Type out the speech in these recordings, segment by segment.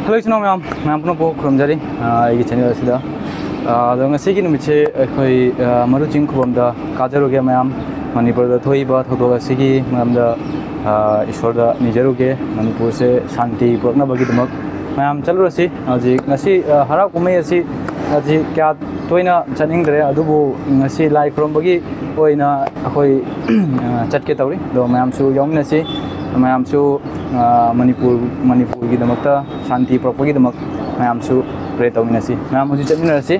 Hello channel ma'am पुनः खुरमजरी आई channel ngasi numitse akhoi maruching khubamda kajaruge mayam manipur da thoiba thodoga sigi mamda ishwar da nijaruge manipur se shanti purna bagi damak mayam chalurasi aji ngasi hara kumai asi aji kya toina chaningdre adubu ngasi lai khrom bagi oina akhoi chatke tawri do mayam su yomnasi mayam su manipur gi damakta shanti propagi damak mayam su pray tawinasi mayam uji chatminasi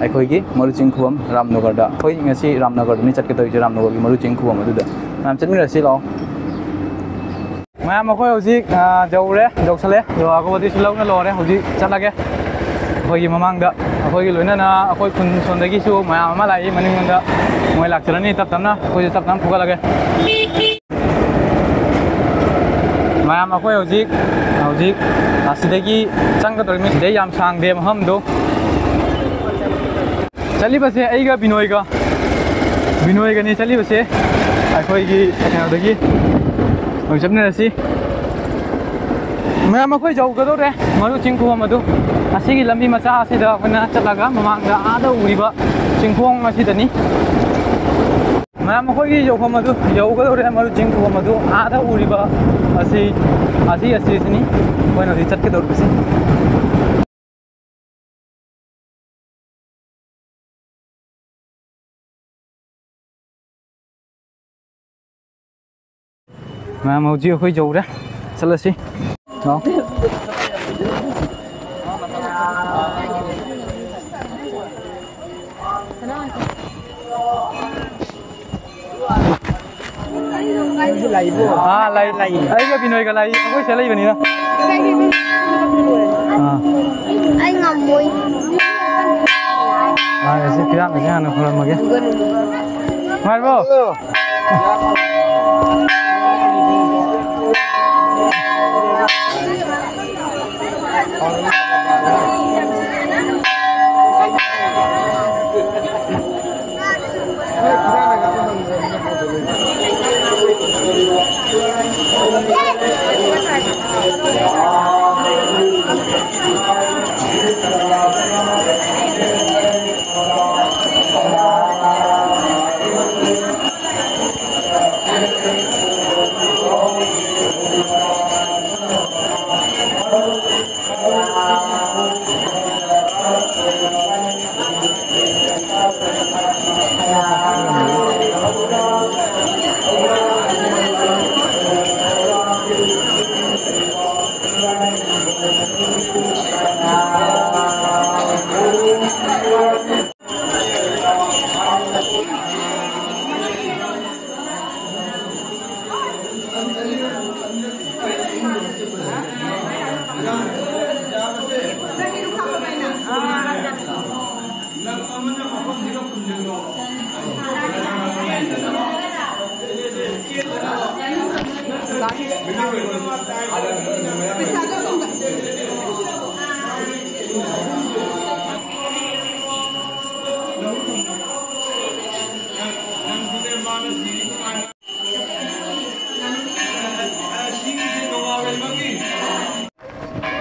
अखोगी मरुचिंग खुबम रामनगर दा होय ngasi Ramnagar नि चटके तोय रामनगर की मरुचिंग खुबम अदुदा ma'am चटमिरसि लाओ ma'am अखोय होजि जौरे जौसले जो आगोबदि सुलौना लोरे होजि चटलागे होयगी ममांगदा अखोयगी लोइनाना अखोय खुन सोंदगी सु मैम अमा लाई मनिंगदा मोय लाक्चरनी तप तपना होजि तप तप फुगालागे मैम अखोय होजि आसिदगी चंगदरमि सिदे याम सांगदे महमदो चली बसे आइगा बिनोयगा नि चली बसे अखोयगी कनादगी होय जबनरसि मैम अखोय जौगदोरे मरु चिंखोम अदु असिगी लंबी मचा असिदा अखना चलागा ममांगदा आदा उरिबा चिंखोंग असिदनी मैम अखोयगी जौखम अदु जौगदोरे मरु चिंखोम अदु आदा उरिबा असिनी होयनो दि चटके दौरबसे मैम हौजी अखोय जौरे चलसी नो हाँ लाई आइगा बिनोयगा लाई अखोय से लाइबनी ना ai ngầm mùi ऐसे फिर आने से आने खोला मगे मार वो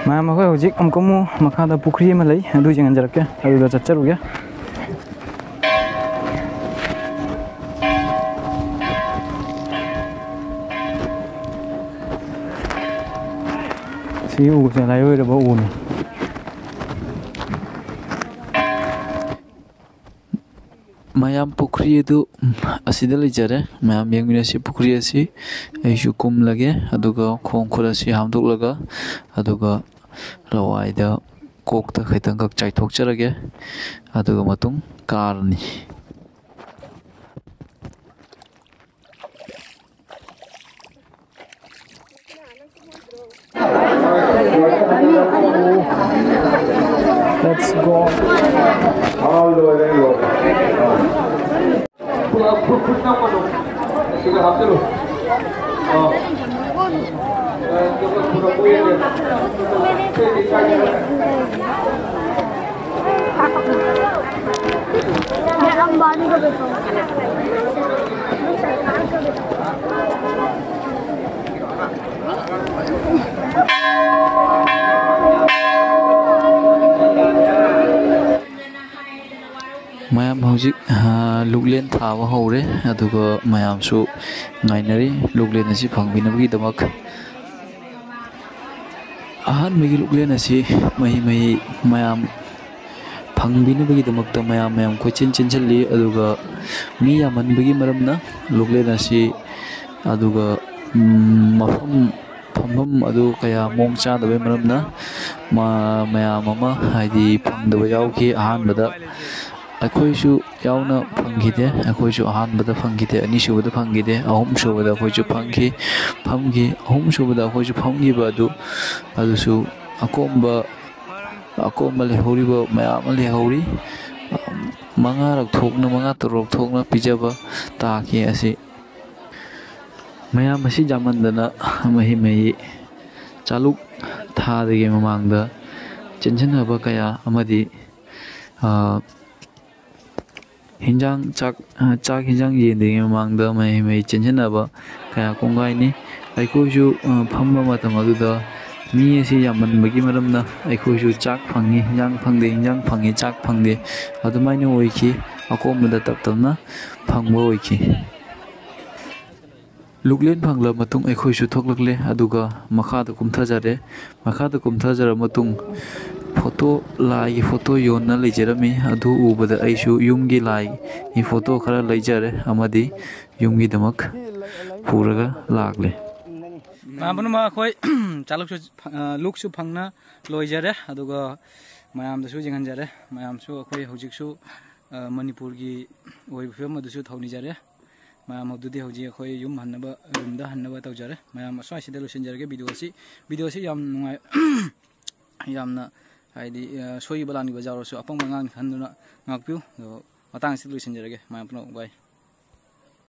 मैम अखोय हौजिक अमकमु मखादा पुखरी मा लै अदु जेंगन जरके अदुदा चच्चरुगे सी उ से लाइ ओइरबो उनि मैम पुखरी अदु असिदा लेजरे मैम येंगमिनसि पुखरी असि आइसु कुम लगे अदुगा खोंग खुरसि हामदुकलगा अदुगा लवाइदा Kokta खैतंग चाइथोकचरगे अदुगा मतुंग कारनी Let's go. All the way there. Put number. Kita hafte lo. हम बानी को देखो ꯍꯧꯖꯤꯛ ꯂꯨꯛꯂꯦꯟ ꯊꯥꯕ ꯍꯧꯔꯦ ꯑꯗꯨꯒ ꯃꯌꯥꯝꯁꯨ ꯉꯥꯏꯅꯔꯤ ꯂꯨꯛꯂꯦꯟ ꯑꯁꯤ ꯐꯪꯕꯤꯅꯕꯒꯤꯗꯃꯛ ꯑꯍꯥꯟꯕꯒꯤ ꯂꯨꯛꯂꯦꯟ ꯑꯁꯤ ꯃꯌꯥꯝ ꯐꯪꯕꯤꯅꯕꯒꯤꯗꯃꯛꯇ ꯃꯌꯥꯝ ꯀꯣꯏꯆꯦꯟ ꯆꯦꯟꯁꯤꯜꯂꯤ ꯑꯗꯨꯒ ꯃꯤ ꯌꯥꯝꯃꯟꯕꯒꯤ ꯃꯔꯝꯅ ꯂꯨꯛꯂꯦꯟ ꯑꯁꯤ ꯑꯗꯨꯒ ꯐꯝꯐꯝ ꯑꯗꯨ kaya ꯃꯑꯣꯡ ꯆꯥꯗꯕꯩ ꯃꯔꯝꯅ ꯃꯌꯥꯝ ꯑꯃ ꯍꯥꯏꯗꯤ ꯐꯪꯗꯕ ꯌꯥꯎꯈꯤ ꯑꯍꯥꯟꯕꯗ ꯑꯩꯈꯣꯏꯁꯨ ꯌꯥꯎꯅ ꯐꯪꯈꯤꯗꯦ ꯑꯩꯈꯣꯏꯁꯨ ꯑꯍꯥꯟꯕꯗ ꯐꯪꯈꯤꯗꯦ ꯑꯅꯤꯁꯨꯕꯗ ꯐꯪꯈꯤꯗꯦ ꯑꯍꯨꯝꯁꯨꯕꯗ ꯑꯩꯈꯣꯏꯁꯨ ꯐꯝꯈꯤ ꯑꯍꯨꯝꯁꯨꯕꯗ ꯑꯩꯈꯣꯏꯁꯨ ꯐꯝꯈꯤꯕ ꯑꯗꯨꯁꯨ ꯑꯀꯣꯝꯕ ꯂꯩꯍꯧꯔꯤꯕ ꯃꯌꯥꯝ ꯑꯃ ꯂꯩꯍꯧꯔꯤ ꯃꯉꯥ ꯇꯔꯨꯛ ꯊꯣꯛꯅ ꯄꯤꯖꯕ ꯇꯥꯈꯤ ꯑꯁꯤ ꯃꯌꯥꯝ ꯑꯁꯤ ꯌꯥꯝꯃꯟꯗꯅ ꯃꯍꯤ ꯆꯥꯂꯨꯛ ꯊꯥꯗꯒꯤ ꯃꯃꯥꯡꯗ ꯆꯦꯟꯁꯤꯟꯅꯕ ꯀꯌꯥ ꯑꯃꯗꯤ ꯆꯥꯛ ꯍꯤꯟꯖꯥꯡ ꯌꯦꯟꯗ꯭ꯔꯤꯉꯩ ꯃꯃꯥꯡꯗ ꯃꯍꯤ ꯆꯦꯟꯁꯤꯟꯅꯕ kaya ꯀꯣꯡꯒꯥꯏꯅꯤ ꯑꯩꯈꯣꯏꯁꯨ ꯐꯝꯕ ꯃꯇꯝ ꯑꯗꯨꯗ ꯃꯤ ꯑꯁꯤ ꯌꯥꯝꯃꯟꯕꯒꯤ ꯃꯔꯝꯅ ꯑꯩꯈꯣꯏꯁꯨ ꯆꯥꯛ ꯐꯪꯉꯤ ꯍꯤꯟꯖꯥꯡ ꯐꯪꯗꯦ ꯍꯤꯟꯖꯥꯡ ꯐꯪꯉꯤ ꯆꯥꯛ ꯐꯪꯗꯦ ꯑꯗꯨꯃꯥꯏꯅ ꯑꯣꯏꯈꯤ ꯑꯀꯣꯝꯕꯗ ꯇꯞꯅ ꯐꯪꯕ ꯑꯣꯏꯈꯤ ꯂꯨꯛꯂꯦꯟ ꯐꯪꯂꯕ ꯃꯇꯨꯡ ꯑꯩꯈꯣꯏꯁꯨ ꯊꯣꯛꯂꯛꯂꯦ ꯑꯗꯨꯒ ꯃꯈꯥꯗ ꯀꯨꯝꯊꯖꯔꯕ ꯃꯇꯨꯡ ꯂꯥꯏꯒꯤ ꯐꯣꯇꯣ ꯌꯣꯟꯅ ꯂꯩꯖꯔꯝꯃꯤ ꯑꯗꯨ ꯎꯕꯗ ꯑꯩꯁꯨ ꯌꯨꯝꯒꯤ ꯂꯥꯏꯒꯤ ꯐꯣꯇꯣ ꯈꯔ ꯂꯩꯖꯔꯦ ꯑꯃꯗꯤ ꯌꯨꯝꯒꯤꯗꯃꯛ ꯄꯨꯔꯒ ꯂꯥꯛꯂꯦ ꯃꯌꯥꯝ ꯑꯩꯈꯣꯏ ꯆꯥꯂꯨꯛꯁꯨ ꯂꯨꯛꯁꯨ ꯐꯪꯅ ꯂꯣꯏꯖꯔꯦ ꯑꯗꯨꯒ ꯃꯌꯥꯝꯗꯁꯨ ꯌꯦꯡꯍꯟꯖꯔꯦ ꯃꯌꯥꯝꯁꯨ ꯑꯩꯈꯣꯏ ꯍꯧꯖꯤꯛꯁꯨ ꯃꯅꯤꯄꯨꯔꯒꯤ ꯑꯣꯏꯕ ꯐꯤꯕꯝ ꯑꯗꯨꯁꯨ ꯊꯧꯅꯤꯖꯔꯦ ꯃꯌꯥꯝ ꯑꯗꯨꯗꯤ ꯍꯧꯖꯤꯛ ꯑꯩꯈꯣꯏ ꯔꯨꯝꯗ ꯍꯟꯅꯕ ꯇꯧꯖꯔꯦ ꯃꯌꯥꯝ ꯑꯁ꯭ꯋꯥꯏꯁꯤꯗ ꯂꯣꯏꯁꯤꯟꯖꯔꯒꯦ ꯚꯤꯗꯤꯑꯣꯁꯤ ꯌꯥꯝ ꯅꯨꯡꯉꯥꯏ ꯌꯥꯝꯅ ꯍꯥꯏꯗꯤ ꯁꯣꯏꯕ ꯂꯥꯟꯈꯤꯕ ꯌꯥꯎꯔꯁꯨ ꯑꯄꯪꯕ ꯉꯥꯛꯄꯤꯌꯨ ꯑꯗꯣ ꯃꯇꯥꯡꯁꯤꯗ ꯂꯣꯏꯁꯤꯟꯖꯔꯒꯦ ꯃꯌꯥꯝ ꯄꯨꯝꯅꯃꯛ ꯕꯥꯏ